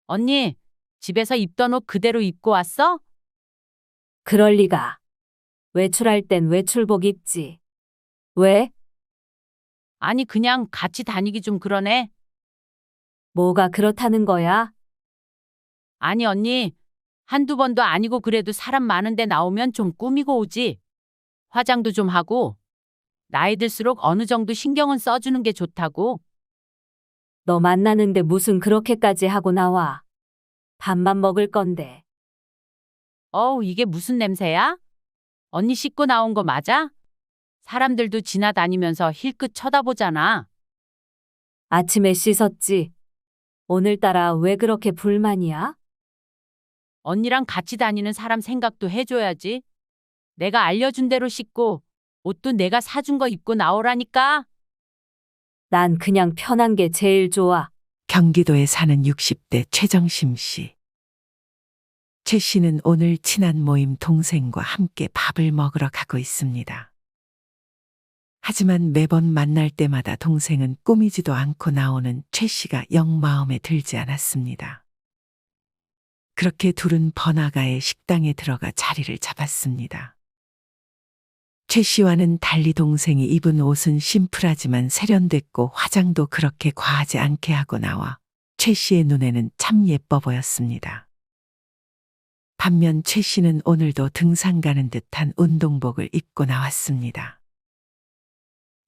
언니, 집에서 입던 옷 그대로 입고 왔어? 그럴 리가. 외출할 땐 외출복 입지. 왜? 아니, 그냥 같이 다니기 좀 그러네. 뭐가 그렇다는 거야? 아니, 언니, 한두 번도 아니고 그래도 사람 많은데 나오면 좀 꾸미고 오지. 화장도 좀 하고. 나이 들수록 어느 정도 신경은 써주는 게 좋다고. 너 만나는데 무슨 그렇게까지 하고 나와. 밥만 먹을 건데. 어우, 이게 무슨 냄새야? 언니 씻고 나온 거 맞아? 사람들도 지나다니면서 힐끗 쳐다보잖아. 아침에 씻었지. 오늘따라 왜 그렇게 불만이야? 언니랑 같이 다니는 사람 생각도 해줘야지. 내가 알려준 대로 씻고 옷도 내가 사준 거 입고 나오라니까. 난 그냥 편한 게 제일 좋아. 경기도에 사는 60대 최정심 씨. 최 씨는 오늘 친한 모임 동생과 함께 밥을 먹으러 가고 있습니다. 하지만 매번 만날 때마다 동생은 꾸미지도 않고 나오는 최 씨가 영 마음에 들지 않았습니다. 그렇게 둘은 번화가의 식당에 들어가 자리를 잡았습니다. 최 씨와는 달리 동생이 입은 옷은 심플하지만 세련됐고 화장도 그렇게 과하지 않게 하고 나와 최 씨의 눈에는 참 예뻐 보였습니다. 반면 최 씨는 오늘도 등산 가는 듯한 운동복을 입고 나왔습니다.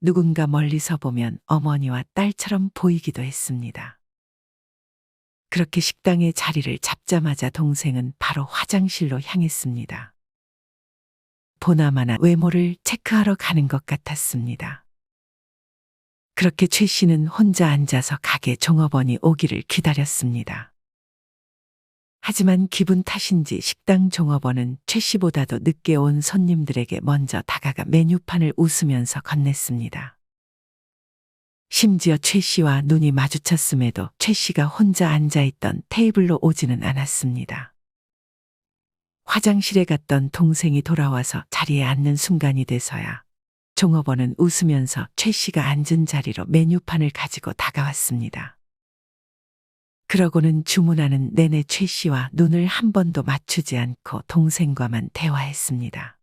누군가 멀리서 보면 어머니와 딸처럼 보이기도 했습니다. 그렇게 식당에 자리를 잡자마자 동생은 바로 화장실로 향했습니다. 보나마나 외모를 체크하러 가는 것 같았습니다. 그렇게 최 씨는 혼자 앉아서 가게 종업원이 오기를 기다렸습니다. 하지만 기분 탓인지 식당 종업원은 최 씨보다도 늦게 온 손님들에게 먼저 다가가 메뉴판을 웃으면서 건넸습니다. 심지어 최 씨와 눈이 마주쳤음에도 최 씨가 혼자 앉아있던 테이블로 오지는 않았습니다. 화장실에 갔던 동생이 돌아와서 자리에 앉는 순간이 돼서야 종업원은 웃으면서 최 씨가 앉은 자리로 메뉴판을 가지고 다가왔습니다. 그러고는 주문하는 내내 최 씨와 눈을 한 번도 맞추지 않고 동생과만 대화했습니다.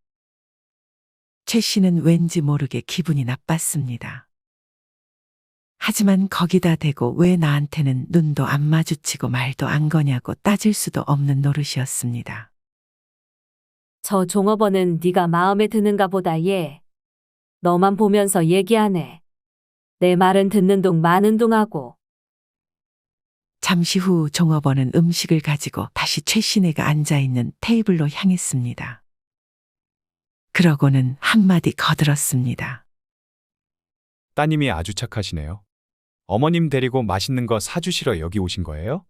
최 씨는 왠지 모르게 기분이 나빴습니다. 하지만 거기다 대고 왜 나한테는 눈도 안 마주치고 말도 안 거냐고 따질 수도 없는 노릇이었습니다. 저 종업원은 네가 마음에 드는가 보다 얘. 너만 보면서 얘기하네. 내 말은 듣는 둥 마는 둥 하고. 잠시 후 종업원은 음식을 가지고 다시 최 씨네가 앉아있는 테이블로 향했습니다. 그러고는 한마디 거들었습니다. 따님이 아주 착하시네요. 어머님 데리고 맛있는 거 사주시러 여기 오신 거예요?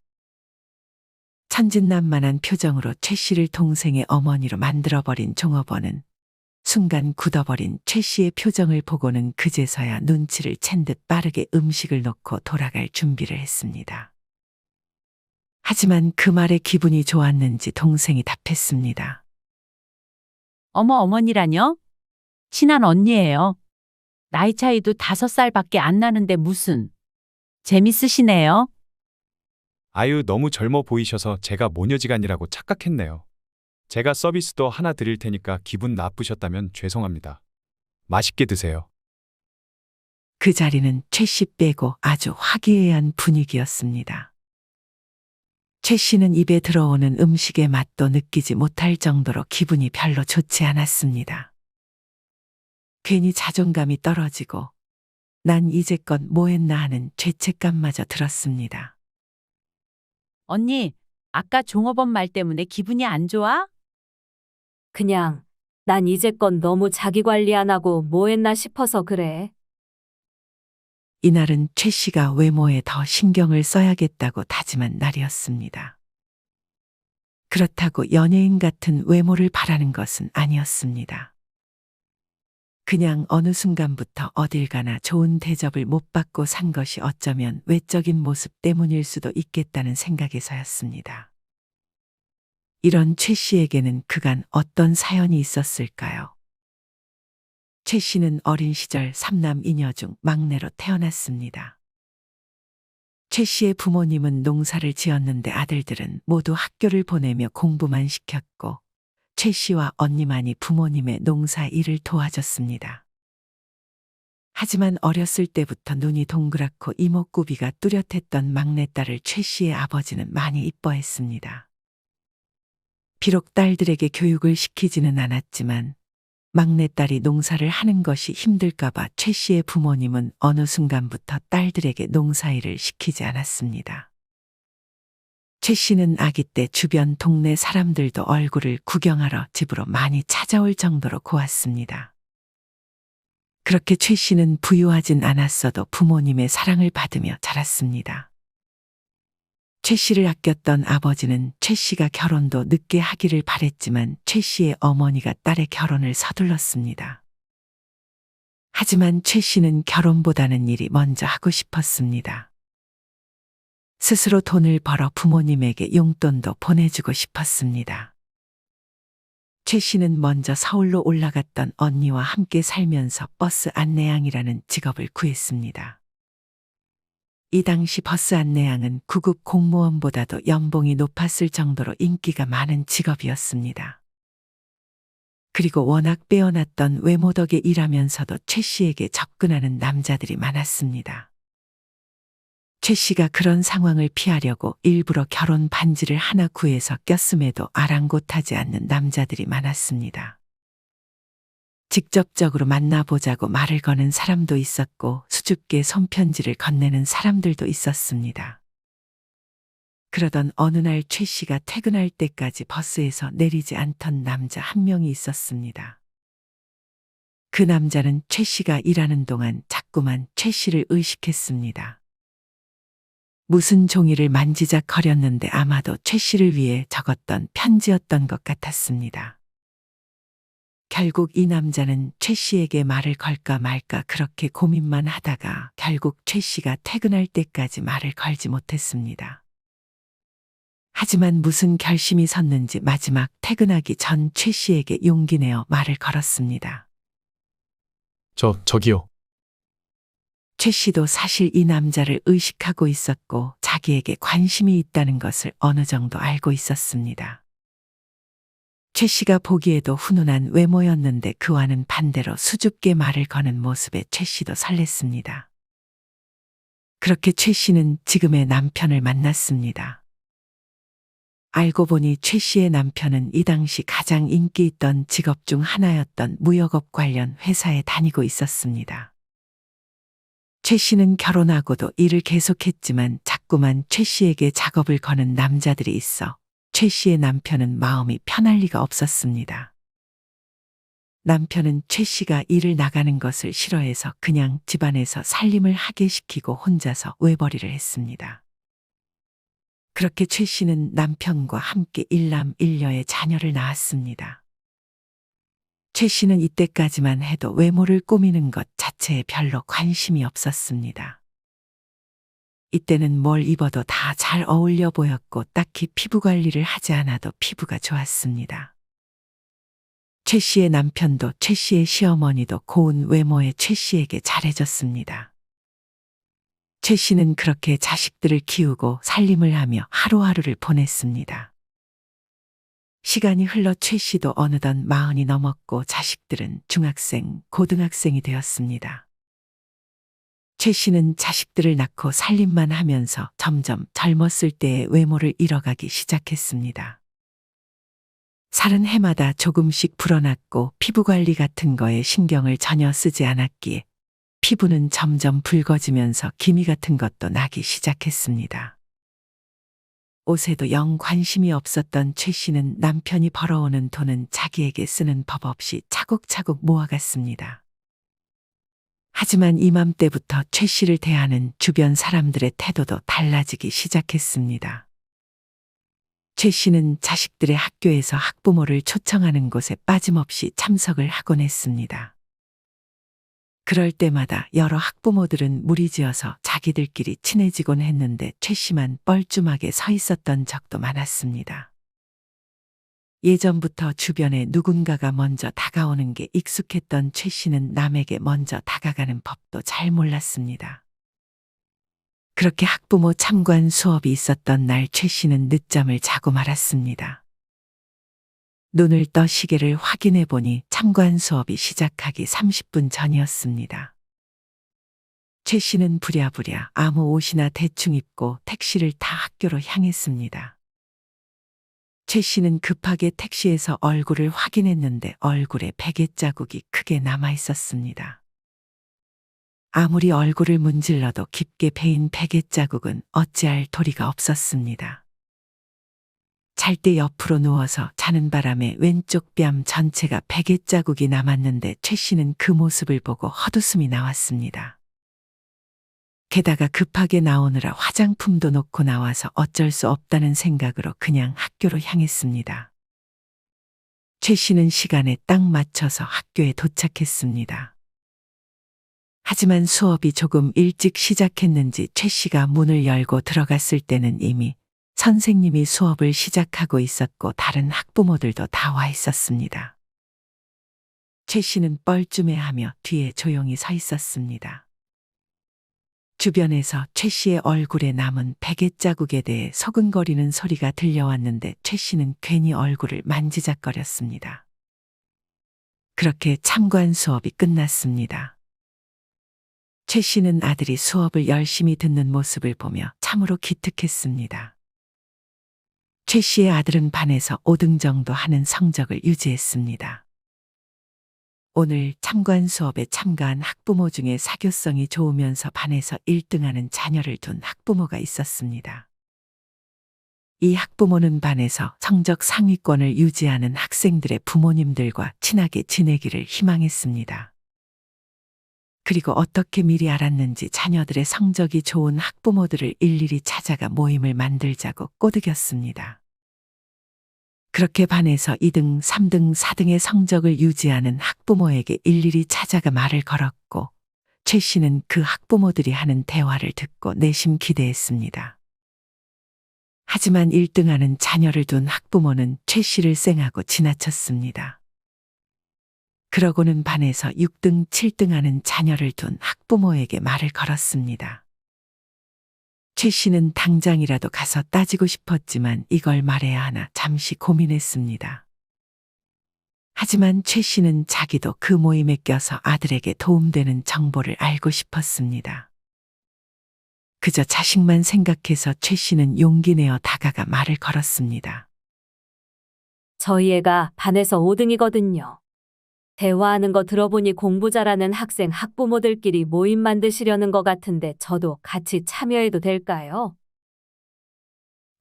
천진난만한 표정으로 최 씨를 동생의 어머니로 만들어버린 종업원은 순간 굳어버린 최 씨의 표정을 보고는 그제서야 눈치를 챈 듯 빠르게 음식을 놓고 돌아갈 준비를 했습니다. 하지만 그 말에 기분이 좋았는지 동생이 답했습니다. 어머, 어머니라뇨? 친한 언니예요. 나이 차이도 5살밖에 안 나는데 무슨. 재밌으시네요. 아유, 너무 젊어 보이셔서 제가 모녀지간이라고 착각했네요. 제가 서비스도 하나 드릴 테니까 기분 나쁘셨다면 죄송합니다. 맛있게 드세요. 그 자리는 최 씨 빼고 아주 화기애애한 분위기였습니다. 최 씨는 입에 들어오는 음식의 맛도 느끼지 못할 정도로 기분이 별로 좋지 않았습니다. 괜히 자존감이 떨어지고 난 이제껏 뭐 했나 하는 죄책감마저 들었습니다. 언니, 아까 종업원 말 때문에 기분이 안 좋아? 그냥 난 이제껏 너무 자기 관리 안 하고 뭐 했나 싶어서 그래. 이날은 최 씨가 외모에 더 신경을 써야겠다고 다짐한 날이었습니다. 그렇다고 연예인 같은 외모를 바라는 것은 아니었습니다. 그냥 어느 순간부터 어딜 가나 좋은 대접을 못 받고 산 것이 어쩌면 외적인 모습 때문일 수도 있겠다는 생각에서였습니다. 이런 최 씨에게는 그간 어떤 사연이 있었을까요? 최 씨는 어린 시절 3남 2녀 중 막내로 태어났습니다. 최 씨의 부모님은 농사를 지었는데 아들들은 모두 학교를 보내며 공부만 시켰고 최 씨와 언니만이 부모님의 농사 일을 도와줬습니다. 하지만 어렸을 때부터 눈이 동그랗고 이목구비가 뚜렷했던 막내딸을 최 씨의 아버지는 많이 이뻐했습니다. 비록 딸들에게 교육을 시키지는 않았지만 막내딸이 농사를 하는 것이 힘들까봐 최 씨의 부모님은 어느 순간부터 딸들에게 농사일을 시키지 않았습니다. 최 씨는 아기 때 주변 동네 사람들도 얼굴을 구경하러 집으로 많이 찾아올 정도로 고왔습니다. 그렇게 최 씨는 부유하진 않았어도 부모님의 사랑을 받으며 자랐습니다. 최 씨를 아꼈던 아버지는 최 씨가 결혼도 늦게 하기를 바랬지만 최 씨의 어머니가 딸의 결혼을 서둘렀습니다. 하지만 최 씨는 결혼보다는 일이 먼저 하고 싶었습니다. 스스로 돈을 벌어 부모님에게 용돈도 보내주고 싶었습니다. 최 씨는 먼저 서울로 올라갔던 언니와 함께 살면서 버스 안내양이라는 직업을 구했습니다. 이 당시 버스 안내양은 구급 공무원보다도 연봉이 높았을 정도로 인기가 많은 직업이었습니다. 그리고 워낙 빼어났던 외모 덕에 일하면서도 최 씨에게 접근하는 남자들이 많았습니다. 최 씨가 그런 상황을 피하려고 일부러 결혼 반지를 하나 구해서 꼈음에도 아랑곳하지 않는 남자들이 많았습니다. 직접적으로 만나보자고 말을 거는 사람도 있었고 수줍게 손편지를 건네는 사람들도 있었습니다. 그러던 어느 날 최 씨가 퇴근할 때까지 버스에서 내리지 않던 남자 한 명이 있었습니다. 그 남자는 최 씨가 일하는 동안 자꾸만 최 씨를 의식했습니다. 무슨 종이를 만지작거렸는데 아마도 최 씨를 위해 적었던 편지였던 것 같았습니다. 결국 이 남자는 최 씨에게 말을 걸까 말까 그렇게 고민만 하다가 결국 최 씨가 퇴근할 때까지 말을 걸지 못했습니다. 하지만 무슨 결심이 섰는지 마지막 퇴근하기 전 최 씨에게 용기 내어 말을 걸었습니다. 저기요. 최 씨도 사실 이 남자를 의식하고 있었고 자기에게 관심이 있다는 것을 어느 정도 알고 있었습니다. 최 씨가 보기에도 훈훈한 외모였는데 그와는 반대로 수줍게 말을 거는 모습에 최 씨도 설렜습니다. 그렇게 최 씨는 지금의 남편을 만났습니다. 알고 보니 최 씨의 남편은 이 당시 가장 인기 있던 직업 중 하나였던 무역업 관련 회사에 다니고 있었습니다. 최 씨는 결혼하고도 일을 계속했지만 자꾸만 최 씨에게 작업을 거는 남자들이 있어 최 씨의 남편은 마음이 편할 리가 없었습니다. 남편은 최 씨가 일을 나가는 것을 싫어해서 그냥 집안에서 살림을 하게 시키고 혼자서 외벌이를 했습니다. 그렇게 최 씨는 남편과 함께 일남일녀의 자녀를 낳았습니다. 최 씨는 이때까지만 해도 외모를 꾸미는 것 자체에 별로 관심이 없었습니다. 이때는 뭘 입어도 다 잘 어울려 보였고 딱히 피부 관리를 하지 않아도 피부가 좋았습니다. 최 씨의 남편도 최 씨의 시어머니도 고운 외모의 최 씨에게 잘해줬습니다. 최 씨는 그렇게 자식들을 키우고 살림을 하며 하루하루를 보냈습니다. 시간이 흘러 최 씨도 어느덧 40이 넘었고 자식들은 중학생, 고등학생이 되었습니다. 최 씨는 자식들을 낳고 살림만 하면서 점점 젊었을 때의 외모를 잃어가기 시작했습니다. 살은 해마다 조금씩 불어났고 피부 관리 같은 거에 신경을 전혀 쓰지 않았기에 피부는 점점 붉어지면서 기미 같은 것도 나기 시작했습니다. 옷에도 영 관심이 없었던 최 씨는 남편이 벌어오는 돈은 자기에게 쓰는 법 없이 차곡차곡 모아갔습니다. 하지만 이맘때부터 최 씨를 대하는 주변 사람들의 태도도 달라지기 시작했습니다. 최 씨는 자식들의 학교에서 학부모를 초청하는 곳에 빠짐없이 참석을 하곤 했습니다. 그럴 때마다 여러 학부모들은 무리지어서 자기들끼리 친해지곤 했는데 최 씨만 뻘쭘하게 서 있었던 적도 많았습니다. 예전부터 주변에 누군가가 먼저 다가오는 게 익숙했던 최 씨는 남에게 먼저 다가가는 법도 잘 몰랐습니다. 그렇게 학부모 참관 수업이 있었던 날 최 씨는 늦잠을 자고 말았습니다. 눈을 떠 시계를 확인해 보니 참관 수업이 시작하기 30분 전이었습니다. 최 씨는 부랴부랴 아무 옷이나 대충 입고 택시를 타 학교로 향했습니다. 최 씨는 급하게 택시에서 얼굴을 확인했는데 얼굴에 베개 자국이 크게 남아 있었습니다. 아무리 얼굴을 문질러도 깊게 베인 베개 자국은 어찌할 도리가 없었습니다. 잘 때 옆으로 누워서 자는 바람에 왼쪽 뺨 전체가 베개 자국이 남았는데 최 씨는 그 모습을 보고 헛웃음이 나왔습니다. 게다가 급하게 나오느라 화장품도 놓고 나와서 어쩔 수 없다는 생각으로 그냥 학교로 향했습니다. 최 씨는 시간에 딱 맞춰서 학교에 도착했습니다. 하지만 수업이 조금 일찍 시작했는지 최 씨가 문을 열고 들어갔을 때는 이미 선생님이 수업을 시작하고 있었고 다른 학부모들도 다 와 있었습니다. 최 씨는 뻘쭘해하며 뒤에 조용히 서 있었습니다. 주변에서 최 씨의 얼굴에 남은 베개 자국에 대해 서근거리는 소리가 들려왔는데 최 씨는 괜히 얼굴을 만지작거렸습니다. 그렇게 참관 수업이 끝났습니다. 최 씨는 아들이 수업을 열심히 듣는 모습을 보며 참으로 기특했습니다. 최 씨의 아들은 반에서 5등 정도 하는 성적을 유지했습니다. 오늘 참관 수업에 참가한 학부모 중에 사교성이 좋으면서 반에서 1등하는 자녀를 둔 학부모가 있었습니다. 이 학부모는 반에서 성적 상위권을 유지하는 학생들의 부모님들과 친하게 지내기를 희망했습니다. 그리고 어떻게 미리 알았는지 자녀들의 성적이 좋은 학부모들을 일일이 찾아가 모임을 만들자고 꼬드겼습니다. 그렇게 반에서 2등, 3등, 4등의 성적을 유지하는 학부모에게 일일이 찾아가 말을 걸었고 최 씨는 그 학부모들이 하는 대화를 듣고 내심 기대했습니다. 하지만 1등하는 자녀를 둔 학부모는 최 씨를 쌩하고 지나쳤습니다. 그러고는 반에서 6등, 7등하는 자녀를 둔 학부모에게 말을 걸었습니다. 최 씨는 당장이라도 가서 따지고 싶었지만 이걸 말해야 하나 잠시 고민했습니다. 하지만 최 씨는 자기도 그 모임에 껴서 아들에게 도움되는 정보를 알고 싶었습니다. 그저 자식만 생각해서 최 씨는 용기 내어 다가가 말을 걸었습니다. 저희 애가 반에서 5등이거든요. 대화하는 거 들어보니 공부 잘하는 학생 학부모들끼리 모임 만드시려는 것 같은데 저도 같이 참여해도 될까요?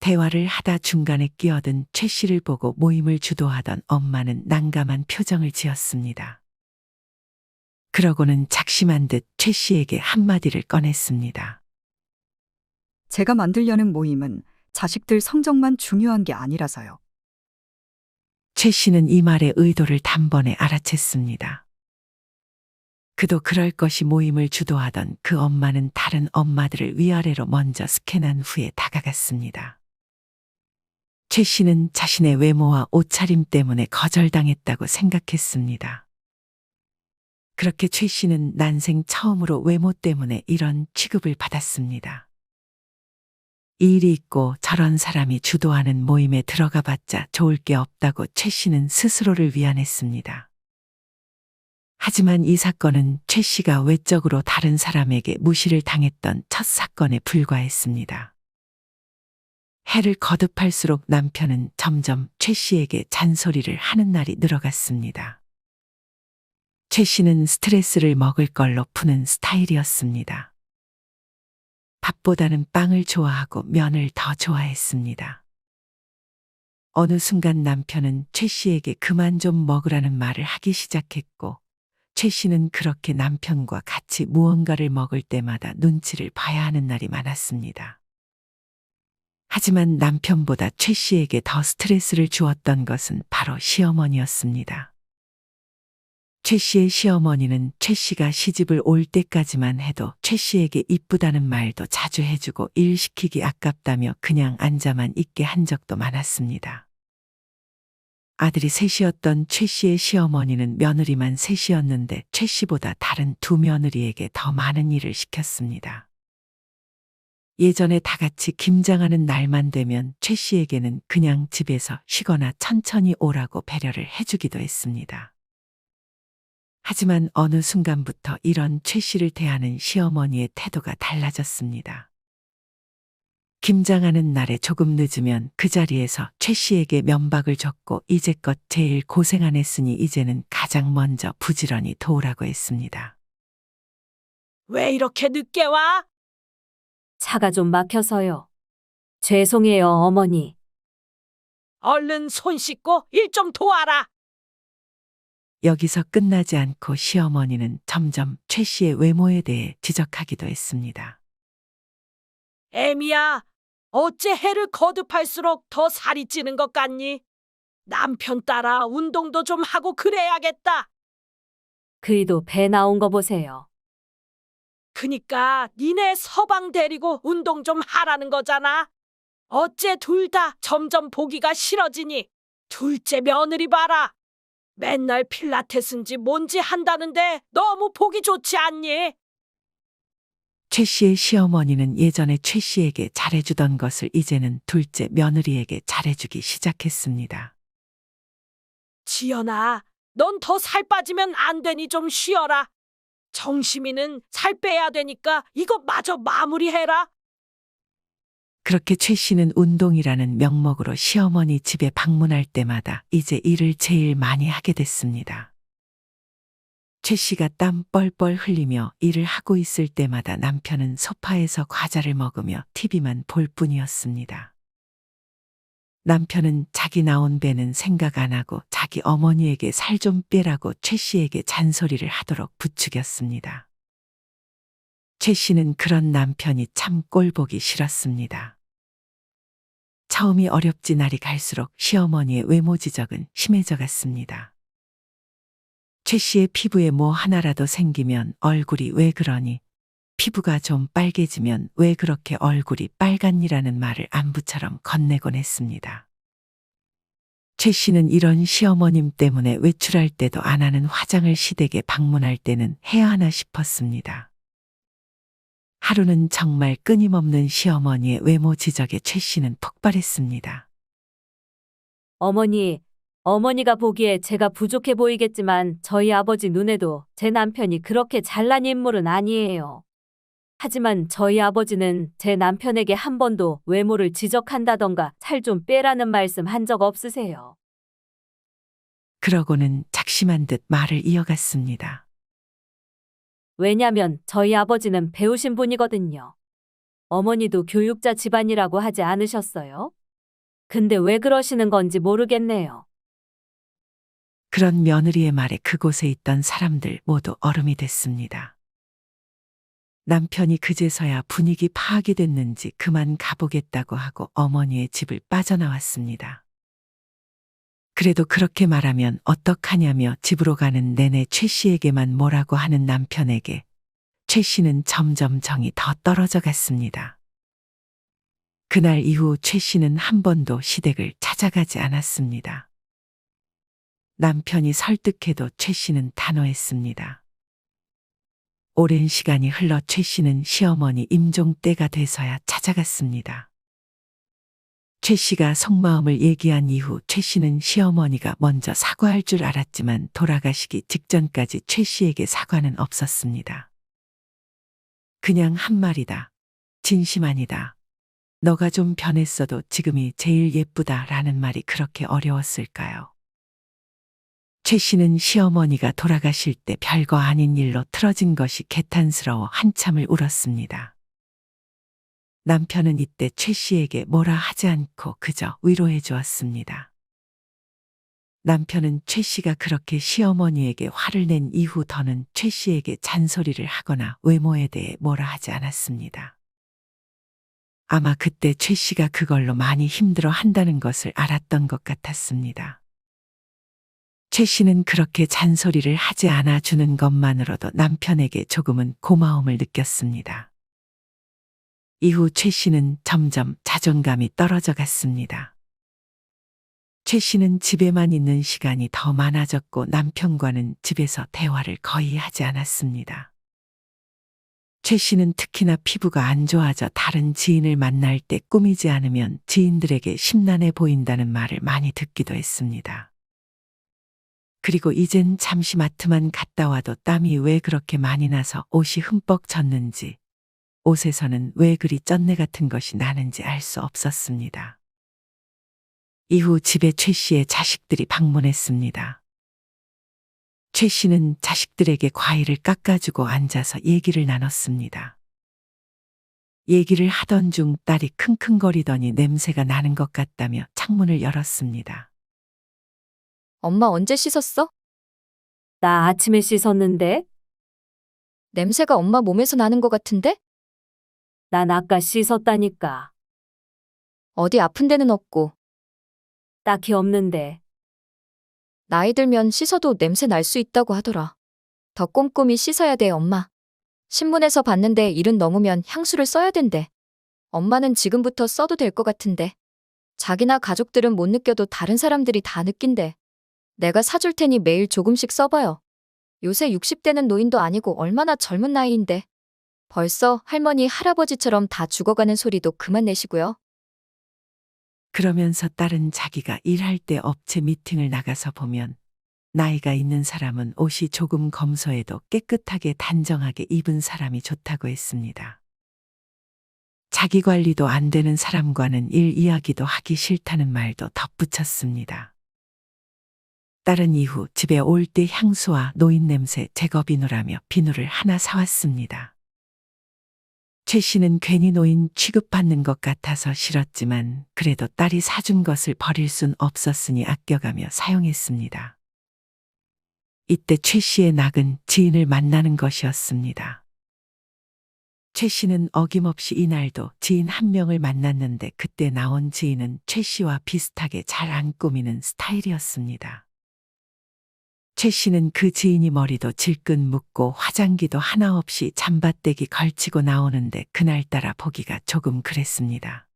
대화를 하다 중간에 끼어든 최 씨를 보고 모임을 주도하던 엄마는 난감한 표정을 지었습니다. 그러고는 작심한 듯 최 씨에게 한마디를 꺼냈습니다. 제가 만들려는 모임은 자식들 성적만 중요한 게 아니라서요. 최 씨는 이 말의 의도를 단번에 알아챘습니다. 그도 그럴 것이 모임을 주도하던 그 엄마는 다른 엄마들을 위아래로 먼저 스캔한 후에 다가갔습니다. 최 씨는 자신의 외모와 옷차림 때문에 거절당했다고 생각했습니다. 그렇게 최 씨는 난생 처음으로 외모 때문에 이런 취급을 받았습니다. 이 일이 있고 저런 사람이 주도하는 모임에 들어가 봤자 좋을 게 없다고 최 씨는 스스로를 위안했습니다. 하지만 이 사건은 최 씨가 외적으로 다른 사람에게 무시를 당했던 첫 사건에 불과했습니다. 해를 거듭할수록 남편은 점점 최 씨에게 잔소리를 하는 날이 늘어갔습니다. 최 씨는 스트레스를 먹을 걸로 푸는 스타일이었습니다. 밥보다는 빵을 좋아하고 면을 더 좋아했습니다. 어느 순간 남편은 최 씨에게 그만 좀 먹으라는 말을 하기 시작했고 최 씨는 그렇게 남편과 같이 무언가를 먹을 때마다 눈치를 봐야 하는 날이 많았습니다. 하지만 남편보다 최 씨에게 더 스트레스를 주었던 것은 바로 시어머니였습니다. 최 씨의 시어머니는 최 씨가 시집을 올 때까지만 해도 최 씨에게 이쁘다는 말도 자주 해주고 일 시키기 아깝다며 그냥 앉아만 있게 한 적도 많았습니다. 아들이 셋이었던 최 씨의 시어머니는 며느리만 셋이었는데 최 씨보다 다른 두 며느리에게 더 많은 일을 시켰습니다. 예전에 다 같이 김장하는 날만 되면 최 씨에게는 그냥 집에서 쉬거나 천천히 오라고 배려를 해주기도 했습니다. 하지만 어느 순간부터 이런 최 씨를 대하는 시어머니의 태도가 달라졌습니다. 김장하는 날에 조금 늦으면 그 자리에서 최 씨에게 면박을 줬고 이제껏 제일 고생 안 했으니 이제는 가장 먼저 부지런히 도우라고 했습니다. 왜 이렇게 늦게 와? 차가 좀 막혀서요. 죄송해요, 어머니. 얼른 손 씻고 일 좀 도와라. 여기서 끝나지 않고 시어머니는 점점 최 씨의 외모에 대해 지적하기도 했습니다. 애미야, 어째 해를 거듭할수록 더 살이 찌는 것 같니? 남편 따라 운동도 좀 하고 그래야겠다. 그이도 배 나온 거 보세요. 그니까 니네 서방 데리고 운동 좀 하라는 거잖아. 어째 둘 다 점점 보기가 싫어지니? 둘째 며느리 봐라. 맨날 필라테스인지 뭔지 한다는데 너무 보기 좋지 않니? 최 씨의 시어머니는 예전에 최 씨에게 잘해주던 것을 이제는 둘째 며느리에게 잘해주기 시작했습니다. 지연아, 넌 더 살 빠지면 안 되니 좀 쉬어라. 정심이는 살 빼야 되니까 이것 마저 마무리해라. 그렇게 최 씨는 운동이라는 명목으로 시어머니 집에 방문할 때마다 이제 일을 제일 많이 하게 됐습니다. 최 씨가 땀 뻘뻘 흘리며 일을 하고 있을 때마다 남편은 소파에서 과자를 먹으며 TV만 볼 뿐이었습니다. 남편은 자기 나온 배는 생각 안 하고 자기 어머니에게 살 좀 빼라고 최 씨에게 잔소리를 하도록 부추겼습니다. 최 씨는 그런 남편이 참 꼴보기 싫었습니다. 처음이 어렵지 날이 갈수록 시어머니의 외모 지적은 심해져 갔습니다. 최 씨의 피부에 뭐 하나라도 생기면 얼굴이 왜 그러니? 피부가 좀 빨개지면 왜 그렇게 얼굴이 빨갛니라는 말을 안부처럼 건네곤 했습니다. 최 씨는 이런 시어머님 때문에 외출할 때도 안 하는 화장을 시댁에 방문할 때는 해야 하나 싶었습니다. 하루는 정말 끊임없는 시어머니의 외모 지적에 최 씨는 폭발했습니다. 어머니가 보기에 제가 부족해 보이겠지만 저희 아버지 눈에도 제 남편이 그렇게 잘난 인물은 아니에요. 하지만 저희 아버지는 제 남편에게 한 번도 외모를 지적한다던가 살 좀 빼라는 말씀 한 적 없으세요. 그러고는 작심한 듯 말을 이어갔습니다. 왜냐면 저희 아버지는 배우신 분이거든요. 어머니도 교육자 집안이라고 하지 않으셨어요? 근데 왜 그러시는 건지 모르겠네요. 그런 며느리의 말에 그곳에 있던 사람들 모두 얼음이 됐습니다. 남편이 그제서야 분위기 파악이 됐는지 그만 가보겠다고 하고 어머니의 집을 빠져나왔습니다. 그래도 그렇게 말하면 어떡하냐며 집으로 가는 내내 최 씨에게만 뭐라고 하는 남편에게 최 씨는 점점 정이 더 떨어져 갔습니다. 그날 이후 최 씨는 한 번도 시댁을 찾아가지 않았습니다. 남편이 설득해도 최 씨는 단호했습니다. 오랜 시간이 흘러 최 씨는 시어머니 임종 때가 돼서야 찾아갔습니다. 최 씨가 속마음을 얘기한 이후 최 씨는 시어머니가 먼저 사과할 줄 알았지만 돌아가시기 직전까지 최 씨에게 사과는 없었습니다. 그냥 한 말이다. 진심 아니다. 너가 좀 변했어도 지금이 제일 예쁘다라는 말이 그렇게 어려웠을까요? 최 씨는 시어머니가 돌아가실 때 별거 아닌 일로 틀어진 것이 개탄스러워 한참을 울었습니다. 남편은 이때 최 씨에게 뭐라 하지 않고 그저 위로해 주었습니다. 남편은 최 씨가 그렇게 시어머니에게 화를 낸 이후 더는 최 씨에게 잔소리를 하거나 외모에 대해 뭐라 하지 않았습니다. 아마 그때 최 씨가 그걸로 많이 힘들어 한다는 것을 알았던 것 같았습니다. 최 씨는 그렇게 잔소리를 하지 않아 주는 것만으로도 남편에게 조금은 고마움을 느꼈습니다. 이후 최 씨는 점점 자존감이 떨어져 갔습니다. 최 씨는 집에만 있는 시간이 더 많아졌고 남편과는 집에서 대화를 거의 하지 않았습니다. 최 씨는 특히나 피부가 안 좋아져 다른 지인을 만날 때 꾸미지 않으면 지인들에게 심란해 보인다는 말을 많이 듣기도 했습니다. 그리고 이젠 잠시 마트만 갔다 와도 땀이 왜 그렇게 많이 나서 옷이 흠뻑 젖는지, 옷에서는 왜 그리 쩐내 같은 것이 나는지 알 수 없었습니다. 이후 집에 최 씨의 자식들이 방문했습니다. 최 씨는 자식들에게 과일을 깎아주고 앉아서 얘기를 나눴습니다. 얘기를 하던 중 딸이 킁킁거리더니 냄새가 나는 것 같다며 창문을 열었습니다. 엄마 언제 씻었어? 나 아침에 씻었는데? 냄새가 엄마 몸에서 나는 것 같은데? 난 아까 씻었다니까. 어디 아픈 데는 없고. 딱히 없는데. 나이 들면 씻어도 냄새 날 수 있다고 하더라. 더 꼼꼼히 씻어야 돼, 엄마. 신문에서 봤는데 70 넘으면 향수를 써야 된대. 엄마는 지금부터 써도 될 것 같은데. 자기나 가족들은 못 느껴도 다른 사람들이 다 느낀대. 내가 사줄 테니 매일 조금씩 써봐요. 요새 60대는 노인도 아니고 얼마나 젊은 나이인데. 벌써 할머니, 할아버지처럼 다 죽어가는 소리도 그만 내시고요. 그러면서 딸은 자기가 일할 때 업체 미팅을 나가서 보면 나이가 있는 사람은 옷이 조금 검소해도 깨끗하게 단정하게 입은 사람이 좋다고 했습니다. 자기 관리도 안 되는 사람과는 일 이야기도 하기 싫다는 말도 덧붙였습니다. 딸은 이후 집에 올 때 향수와 노인 냄새 제거 비누라며 비누를 하나 사왔습니다. 최 씨는 괜히 노인 취급받는 것 같아서 싫었지만 그래도 딸이 사준 것을 버릴 순 없었으니 아껴가며 사용했습니다. 이때 최 씨의 낙은 지인을 만나는 것이었습니다. 최 씨는 어김없이 이날도 지인 한 명을 만났는데 그때 나온 지인은 최 씨와 비슷하게 잘 안 꾸미는 스타일이었습니다. 최 씨는 그 지인이 머리도 질끈 묶고 화장기도 하나 없이 잠바떼기 걸치고 나오는데 그날따라 보기가 조금 그랬습니다.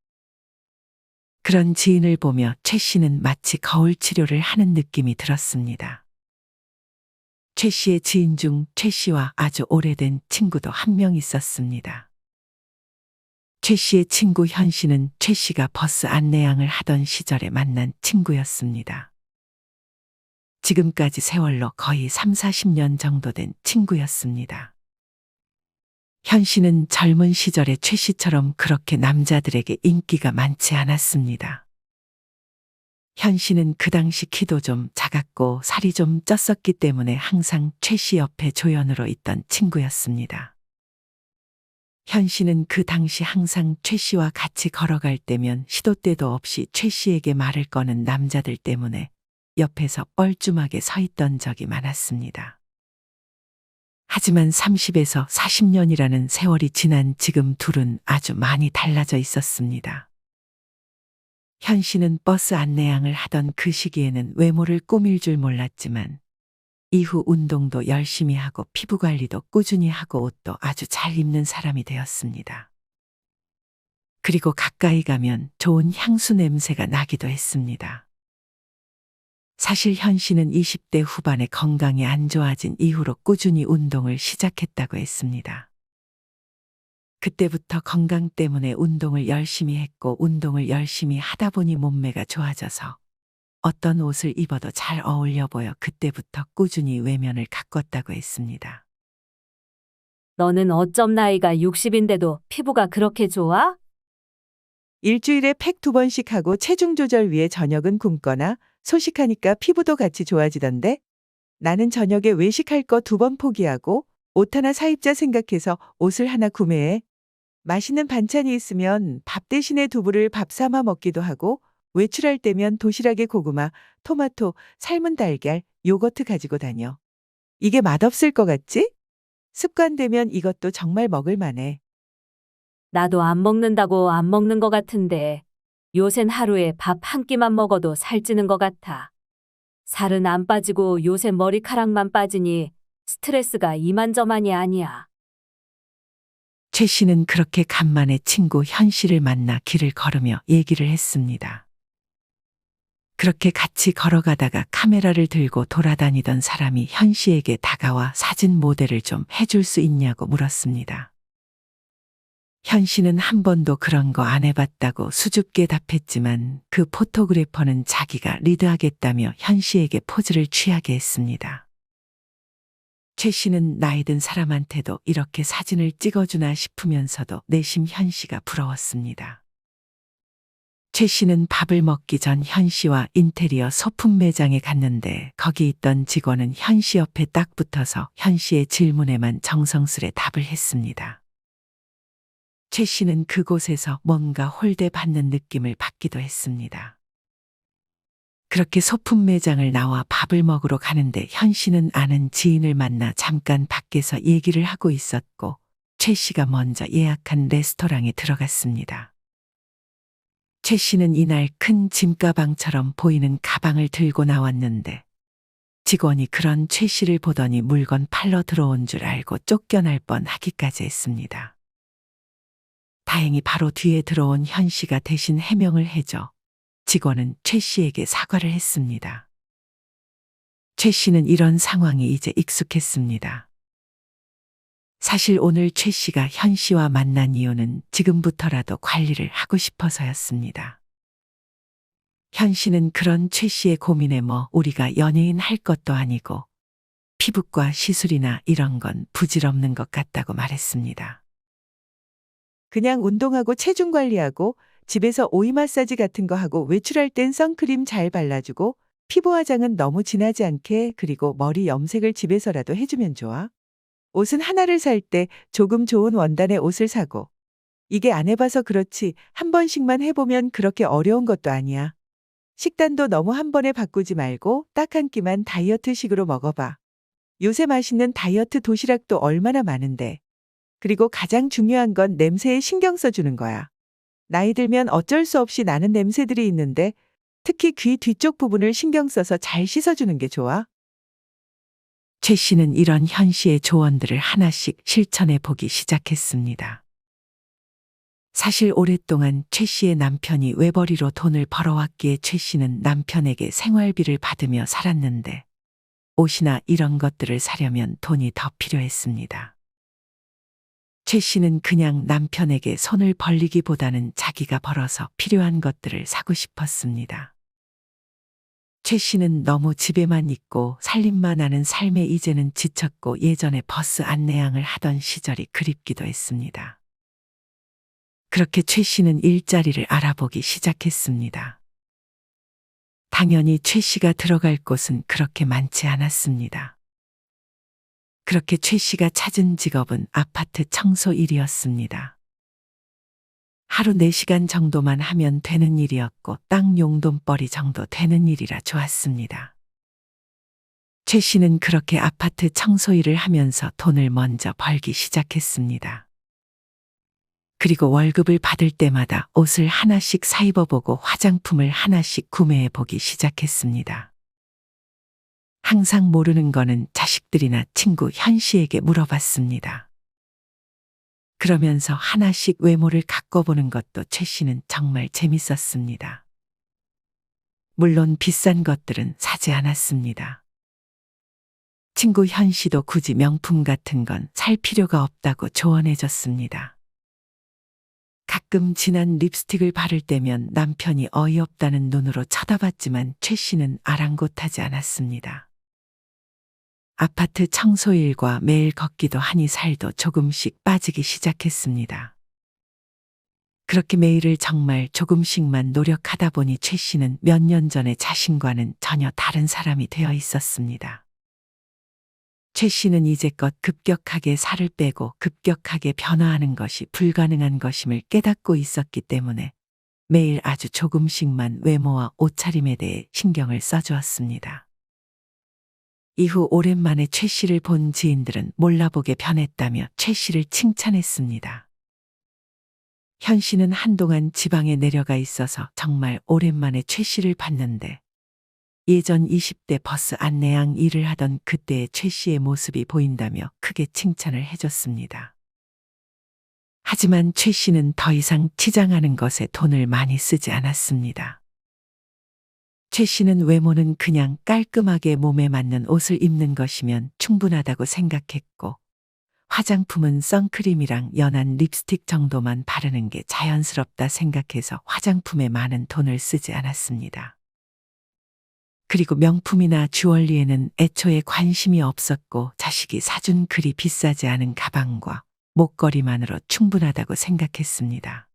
그런 지인을 보며 최 씨는 마치 거울 치료를 하는 느낌이 들었습니다. 최 씨의 지인 중 최 씨와 아주 오래된 친구도 한 명 있었습니다. 최 씨의 친구 현 씨는 최 씨가 버스 안내양을 하던 시절에 만난 친구였습니다. 지금까지 세월로 거의 3, 40년 정도 된 친구였습니다. 현 씨는 젊은 시절에 최 씨처럼 그렇게 남자들에게 인기가 많지 않았습니다. 현 씨는 그 당시 키도 좀 작았고 살이 좀 쪘었기 때문에 항상 최 씨 옆에 조연으로 있던 친구였습니다. 현 씨는 그 당시 항상 최 씨와 같이 걸어갈 때면 시도 때도 없이 최 씨에게 말을 거는 남자들 때문에 옆에서 뻘쭘하게 서 있던 적이 많았습니다. 하지만 30에서 40년이라는 세월이 지난 지금 둘은 아주 많이 달라져 있었습니다. 현 씨는 버스 안내양을 하던 그 시기에는 외모를 꾸밀 줄 몰랐지만 이후 운동도 열심히 하고 피부 관리도 꾸준히 하고 옷도 아주 잘 입는 사람이 되었습니다. 그리고 가까이 가면 좋은 향수 냄새가 나기도 했습니다. 사실 현 씨는 20대 후반에 건강이 안 좋아진 이후로 꾸준히 운동을 시작했다고 했습니다. 그때부터 건강 때문에 운동을 열심히 했고 운동을 열심히 하다 보니 몸매가 좋아져서 어떤 옷을 입어도 잘 어울려 보여 그때부터 꾸준히 외면을 가꿨다고 했습니다. 너는 어쩜 나이가 60인데도 피부가 그렇게 좋아? 일주일에 팩 2번씩 하고 체중 조절 위해 저녁은 굶거나 소식하니까 피부도 같이 좋아지던데? 나는 저녁에 외식할 거 2번 포기하고 옷 하나 사입자 생각해서 옷을 하나 구매해. 맛있는 반찬이 있으면 밥 대신에 두부를 밥 삼아 먹기도 하고 외출할 때면 도시락에 고구마, 토마토, 삶은 달걀, 요거트 가지고 다녀. 이게 맛없을 것 같지? 습관되면 이것도 정말 먹을 만해. 나도 안 먹는다고 안 먹는 것 같은데 요샌 하루에 밥 한 끼만 먹어도 살찌는 것 같아. 살은 안 빠지고 요새 머리카락만 빠지니 스트레스가 이만저만이 아니야. 최 씨는 그렇게 간만에 친구 현 씨를 만나 길을 걸으며 얘기를 했습니다. 그렇게 같이 걸어가다가 카메라를 들고 돌아다니던 사람이 현 씨에게 다가와 사진 모델을 좀 해줄 수 있냐고 물었습니다. 현 씨는 한 번도 그런 거 안 해봤다고 수줍게 답했지만 그 포토그래퍼는 자기가 리드하겠다며 현 씨에게 포즈를 취하게 했습니다. 최 씨는 나이 든 사람한테도 이렇게 사진을 찍어주나 싶으면서도 내심 현 씨가 부러웠습니다. 최 씨는 밥을 먹기 전 현 씨와 인테리어 소품 매장에 갔는데 거기 있던 직원은 현 씨 옆에 딱 붙어서 현 씨의 질문에만 정성스레 답을 했습니다. 최 씨는 그곳에서 뭔가 홀대받는 느낌을 받기도 했습니다. 그렇게 소품 매장을 나와 밥을 먹으러 가는데 현 씨는 아는 지인을 만나 잠깐 밖에서 얘기를 하고 있었고 최 씨가 먼저 예약한 레스토랑에 들어갔습니다. 최 씨는 이날 큰 짐가방처럼 보이는 가방을 들고 나왔는데 직원이 그런 최 씨를 보더니 물건 팔러 들어온 줄 알고 쫓겨날 뻔 하기까지 했습니다. 다행히 바로 뒤에 들어온 현 씨가 대신 해명을 해줘 직원은 최 씨에게 사과를 했습니다. 최 씨는 이런 상황이 이제 익숙했습니다. 사실 오늘 최 씨가 현 씨와 만난 이유는 지금부터라도 관리를 하고 싶어서였습니다. 현 씨는 그런 최 씨의 고민에 뭐 우리가 연예인 할 것도 아니고 피부과 시술이나 이런 건 부질없는 것 같다고 말했습니다. 그냥 운동하고 체중 관리하고 집에서 오이 마사지 같은 거 하고 외출할 땐 선크림 잘 발라주고 피부 화장은 너무 진하지 않게 그리고 머리 염색을 집에서라도 해주면 좋아. 옷은 하나를 살 때 조금 좋은 원단의 옷을 사고. 이게 안 해봐서 그렇지 한 번씩만 해보면 그렇게 어려운 것도 아니야. 식단도 너무 한 번에 바꾸지 말고 딱 한 끼만 다이어트식으로 먹어봐. 요새 맛있는 다이어트 도시락도 얼마나 많은데. 그리고 가장 중요한 건 냄새에 신경 써주는 거야. 나이 들면 어쩔 수 없이 나는 냄새들이 있는데 특히 귀 뒤쪽 부분을 신경 써서 잘 씻어주는 게 좋아. 최 씨는 이런 현 씨의 조언들을 하나씩 실천해 보기 시작했습니다. 사실 오랫동안 최 씨의 남편이 외벌이로 돈을 벌어왔기에 최 씨는 남편에게 생활비를 받으며 살았는데 옷이나 이런 것들을 사려면 돈이 더 필요했습니다. 최 씨는 그냥 남편에게 손을 벌리기보다는 자기가 벌어서 필요한 것들을 사고 싶었습니다. 최 씨는 너무 집에만 있고 살림만 하는 삶에 이제는 지쳤고 예전에 버스 안내양을 하던 시절이 그립기도 했습니다. 그렇게 최 씨는 일자리를 알아보기 시작했습니다. 당연히 최 씨가 들어갈 곳은 그렇게 많지 않았습니다. 그렇게 최 씨가 찾은 직업은 아파트 청소 일이었습니다. 하루 4시간 정도만 하면 되는 일이었고 땅 용돈벌이 정도 되는 일이라 좋았습니다. 최 씨는 그렇게 아파트 청소 일을 하면서 돈을 먼저 벌기 시작했습니다. 그리고 월급을 받을 때마다 옷을 하나씩 사 입어보고 화장품을 하나씩 구매해보기 시작했습니다. 항상 모르는 거는 자식들이나 친구 현 씨에게 물어봤습니다. 그러면서 하나씩 외모를 가꿔보는 것도 최 씨는 정말 재밌었습니다. 물론 비싼 것들은 사지 않았습니다. 친구 현 씨도 굳이 명품 같은 건 살 필요가 없다고 조언해줬습니다. 가끔 진한 립스틱을 바를 때면 남편이 어이없다는 눈으로 쳐다봤지만 최 씨는 아랑곳하지 않았습니다. 아파트 청소일과 매일 걷기도 하니 살도 조금씩 빠지기 시작했습니다. 그렇게 매일을 정말 조금씩만 노력하다 보니 최 씨는 몇 년 전에 자신과는 전혀 다른 사람이 되어 있었습니다. 최 씨는 이제껏 급격하게 살을 빼고 급격하게 변화하는 것이 불가능한 것임을 깨닫고 있었기 때문에 매일 아주 조금씩만 외모와 옷차림에 대해 신경을 써주었습니다. 이후 오랜만에 최 씨를 본 지인들은 몰라보게 변했다며 최 씨를 칭찬했습니다. 현 씨는 한동안 지방에 내려가 있어서 정말 오랜만에 최 씨를 봤는데 예전 20대 버스 안내양 일을 하던 그때의 최 씨의 모습이 보인다며 크게 칭찬을 해줬습니다. 하지만 최 씨는 더 이상 치장하는 것에 돈을 많이 쓰지 않았습니다. 최 씨는 외모는 그냥 깔끔하게 몸에 맞는 옷을 입는 것이면 충분하다고 생각했고 화장품은 선크림이랑 연한 립스틱 정도만 바르는 게 자연스럽다 생각해서 화장품에 많은 돈을 쓰지 않았습니다. 그리고 명품이나 주얼리에는 애초에 관심이 없었고 자식이 사준 그리 비싸지 않은 가방과 목걸이만으로 충분하다고 생각했습니다.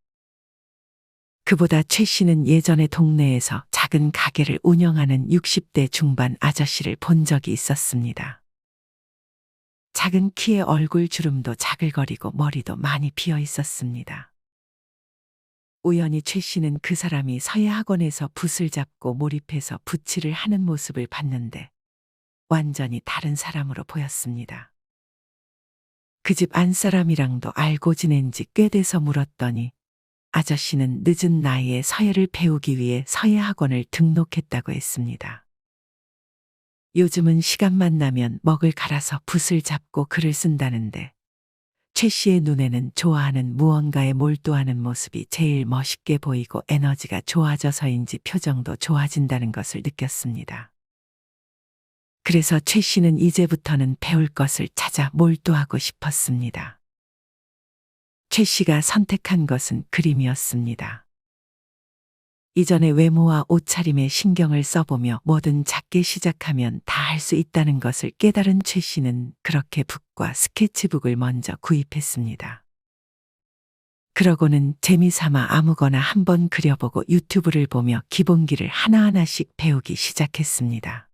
그보다 최 씨는 예전에 동네에서 작은 가게를 운영하는 60대 중반 아저씨를 본 적이 있었습니다. 작은 키에 얼굴 주름도 자글거리고 머리도 많이 비어 있었습니다. 우연히 최 씨는 그 사람이 서예학원에서 붓을 잡고 몰입해서 붓칠을 하는 모습을 봤는데 완전히 다른 사람으로 보였습니다. 그 집 안사람이랑도 알고 지낸 지 꽤 돼서 물었더니 아저씨는 늦은 나이에 서예를 배우기 위해 서예학원을 등록했다고 했습니다. 요즘은 시간만 나면 먹을 갈아서 붓을 잡고 글을 쓴다는데 최 씨의 눈에는 좋아하는 무언가에 몰두하는 모습이 제일 멋있게 보이고 에너지가 좋아져서인지 표정도 좋아진다는 것을 느꼈습니다. 그래서 최 씨는 이제부터는 배울 것을 찾아 몰두하고 싶었습니다. 최 씨가 선택한 것은 그림이었습니다. 이전에 외모와 옷차림에 신경을 써보며 뭐든 작게 시작하면 다 할 수 있다는 것을 깨달은 최 씨는 그렇게 붓과 스케치북을 먼저 구입했습니다. 그러고는 재미삼아 아무거나 한번 그려보고 유튜브를 보며 기본기를 하나하나씩 배우기 시작했습니다.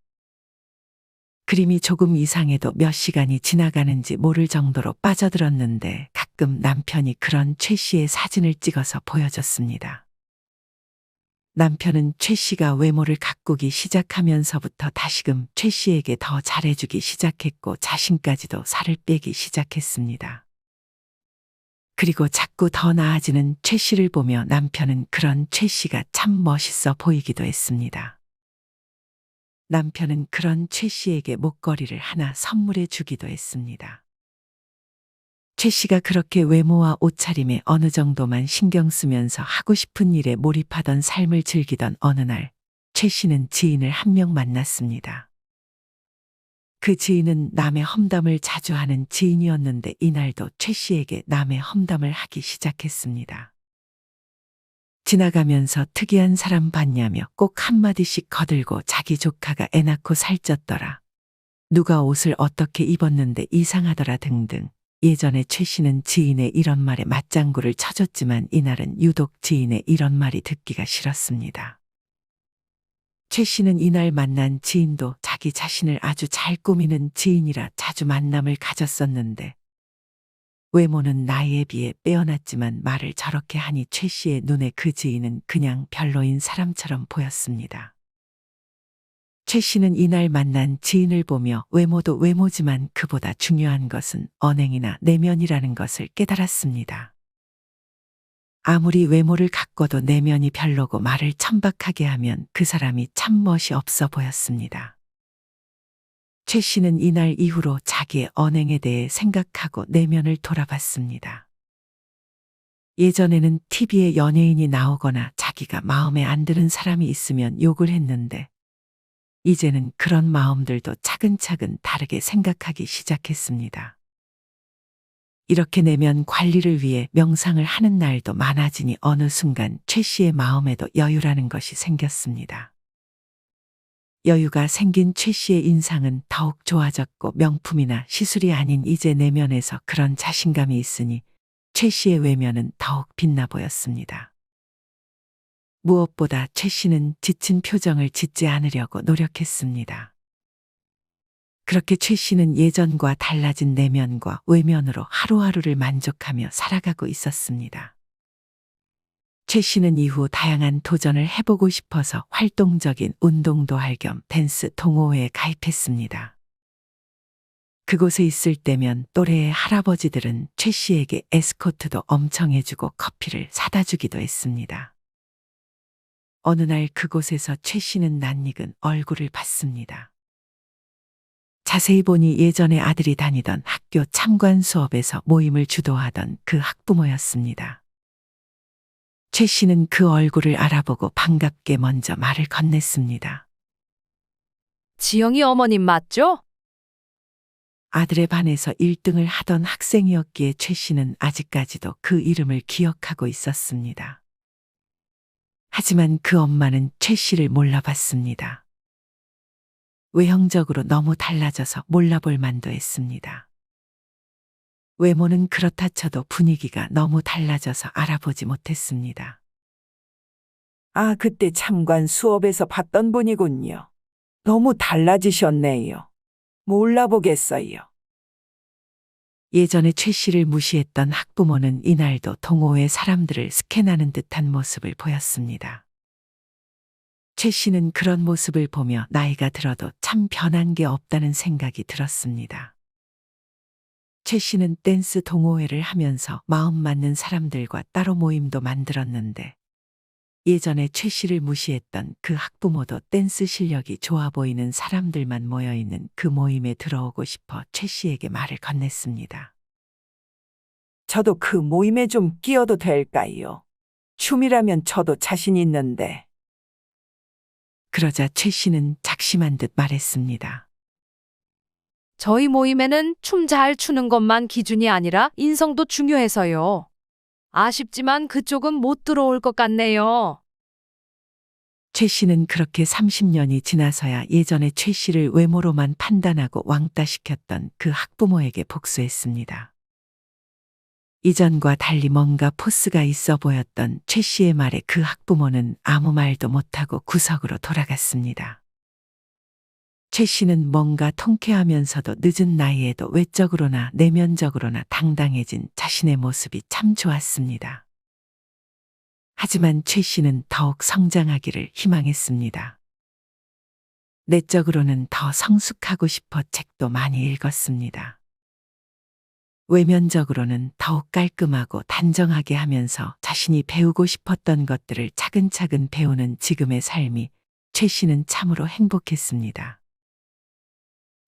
그림이 조금 이상해도 몇 시간이 지나가는지 모를 정도로 빠져들었는데 가끔 남편이 그런 최 씨의 사진을 찍어서 보여줬습니다. 남편은 최 씨가 외모를 가꾸기 시작하면서부터 다시금 최 씨에게 더 잘해주기 시작했고 자신까지도 살을 빼기 시작했습니다. 그리고 자꾸 더 나아지는 최 씨를 보며 남편은 그런 최 씨가 참 멋있어 보이기도 했습니다. 남편은 그런 최 씨에게 목걸이를 하나 선물해 주기도 했습니다. 최 씨가 그렇게 외모와 옷차림에 어느 정도만 신경 쓰면서 하고 싶은 일에 몰입하던 삶을 즐기던 어느 날, 최 씨는 지인을 한 명 만났습니다. 그 지인은 남의 험담을 자주 하는 지인이었는데 이날도 최 씨에게 남의 험담을 하기 시작했습니다. 지나가면서 특이한 사람 봤냐며 꼭 한마디씩 거들고 자기 조카가 애 낳고 살쪘더라. 누가 옷을 어떻게 입었는데 이상하더라 등등. 예전에 최 씨는 지인의 이런 말에 맞장구를 쳐줬지만 이날은 유독 지인의 이런 말이 듣기가 싫었습니다. 최 씨는 이날 만난 지인도 자기 자신을 아주 잘 꾸미는 지인이라 자주 만남을 가졌었는데 외모는 나이에 비해 빼어났지만 말을 저렇게 하니 최 씨의 눈에 그 지인은 그냥 별로인 사람처럼 보였습니다. 최 씨는 이날 만난 지인을 보며 외모도 외모지만 그보다 중요한 것은 언행이나 내면이라는 것을 깨달았습니다. 아무리 외모를 가꿔도 내면이 별로고 말을 천박하게 하면 그 사람이 참 멋이 없어 보였습니다. 최 씨는 이날 이후로 자기의 언행에 대해 생각하고 내면을 돌아봤습니다. 예전에는 TV에 연예인이 나오거나 자기가 마음에 안 드는 사람이 있으면 욕을 했는데 이제는 그런 마음들도 차근차근 다르게 생각하기 시작했습니다. 이렇게 내면 관리를 위해 명상을 하는 날도 많아지니 어느 순간 최 씨의 마음에도 여유라는 것이 생겼습니다. 여유가 생긴 최 씨의 인상은 더욱 좋아졌고 명품이나 시술이 아닌 이제 내면에서 그런 자신감이 있으니 최 씨의 외면은 더욱 빛나 보였습니다. 무엇보다 최 씨는 지친 표정을 짓지 않으려고 노력했습니다. 그렇게 최 씨는 예전과 달라진 내면과 외면으로 하루하루를 만족하며 살아가고 있었습니다. 최 씨는 이후 다양한 도전을 해보고 싶어서 활동적인 운동도 할 겸 댄스 동호회에 가입했습니다. 그곳에 있을 때면 또래의 할아버지들은 최 씨에게 에스코트도 엄청 해주고 커피를 사다 주기도 했습니다. 어느 날 그곳에서 최 씨는 낯익은 얼굴을 봤습니다. 자세히 보니 예전에 아들이 다니던 학교 참관 수업에서 모임을 주도하던 그 학부모였습니다. 최 씨는 그 얼굴을 알아보고 반갑게 먼저 말을 건넸습니다. 지영이 어머님 맞죠? 아들의 반에서 1등을 하던 학생이었기에 최 씨는 아직까지도 그 이름을 기억하고 있었습니다. 하지만 그 엄마는 최 씨를 몰라봤습니다. 외형적으로 너무 달라져서 몰라볼 만도 했습니다. 외모는 그렇다 쳐도 분위기가 너무 달라져서 알아보지 못했습니다. 아, 그때 참관 수업에서 봤던 분이군요. 너무 달라지셨네요. 몰라보겠어요. 예전에 최 씨를 무시했던 학부모는 이날도 동호회 사람들을 스캔하는 듯한 모습을 보였습니다. 최 씨는 그런 모습을 보며 나이가 들어도 참 변한 게 없다는 생각이 들었습니다. 최 씨는 댄스 동호회를 하면서 마음 맞는 사람들과 따로 모임도 만들었는데 예전에 최 씨를 무시했던 그 학부모도 댄스 실력이 좋아 보이는 사람들만 모여있는 그 모임에 들어오고 싶어 최 씨에게 말을 건넸습니다. 저도 그 모임에 좀 끼어도 될까요? 춤이라면 저도 자신 있는데. 그러자 최 씨는 작심한 듯 말했습니다. 저희 모임에는 춤 잘 추는 것만 기준이 아니라 인성도 중요해서요. 아쉽지만 그쪽은 못 들어올 것 같네요. 최 씨는 그렇게 30년이 지나서야 예전에 최 씨를 외모로만 판단하고 왕따시켰던 그 학부모에게 복수했습니다. 이전과 달리 뭔가 포스가 있어 보였던 최 씨의 말에 그 학부모는 아무 말도 못하고 구석으로 돌아갔습니다. 최 씨는 뭔가 통쾌하면서도 늦은 나이에도 외적으로나 내면적으로나 당당해진 자신의 모습이 참 좋았습니다. 하지만 최 씨는 더욱 성장하기를 희망했습니다. 내적으로는 더 성숙하고 싶어 책도 많이 읽었습니다. 외면적으로는 더욱 깔끔하고 단정하게 하면서 자신이 배우고 싶었던 것들을 차근차근 배우는 지금의 삶이 최 씨는 참으로 행복했습니다.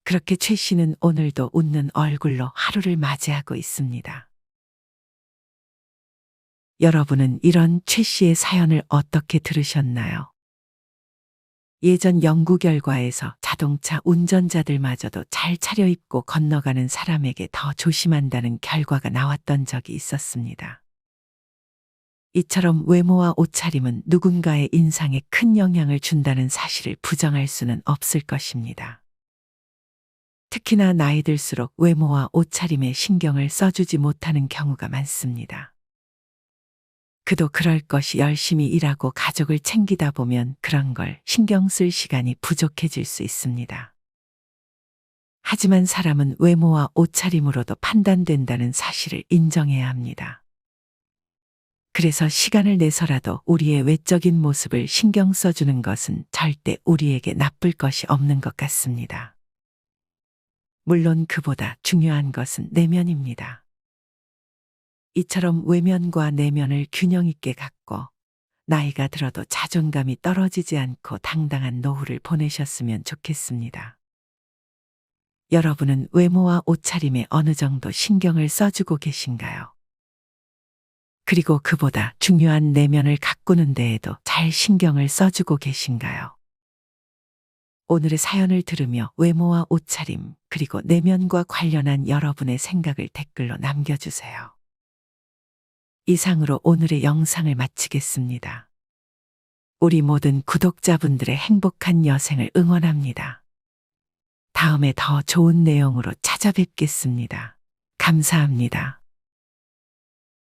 그렇게 최 씨는 오늘도 웃는 얼굴로 하루를 맞이하고 있습니다. 여러분은 이런 최 씨의 사연을 어떻게 들으셨나요? 예전 연구 결과에서 자동차 운전자들마저도 잘 차려입고 건너가는 사람에게 더 조심한다는 결과가 나왔던 적이 있었습니다. 이처럼 외모와 옷차림은 누군가의 인상에 큰 영향을 준다는 사실을 부정할 수는 없을 것입니다. 특히나 나이 들수록 외모와 옷차림에 신경을 써주지 못하는 경우가 많습니다. 그도 그럴 것이 열심히 일하고 가족을 챙기다 보면 그런 걸 신경 쓸 시간이 부족해질 수 있습니다. 하지만 사람은 외모와 옷차림으로도 판단된다는 사실을 인정해야 합니다. 그래서 시간을 내서라도 우리의 외적인 모습을 신경 써주는 것은 절대 우리에게 나쁠 것이 없는 것 같습니다. 물론 그보다 중요한 것은 내면입니다. 이처럼 외면과 내면을 균형 있게 갖고 나이가 들어도 자존감이 떨어지지 않고 당당한 노후를 보내셨으면 좋겠습니다. 여러분은 외모와 옷차림에 어느 정도 신경을 써주고 계신가요? 그리고 그보다 중요한 내면을 가꾸는 데에도 잘 신경을 써주고 계신가요? 오늘의 사연을 들으며 외모와 옷차림 그리고 내면과 관련한 여러분의 생각을 댓글로 남겨주세요. 이상으로 오늘의 영상을 마치겠습니다. 우리 모든 구독자분들의 행복한 여생을 응원합니다. 다음에 더 좋은 내용으로 찾아뵙겠습니다. 감사합니다.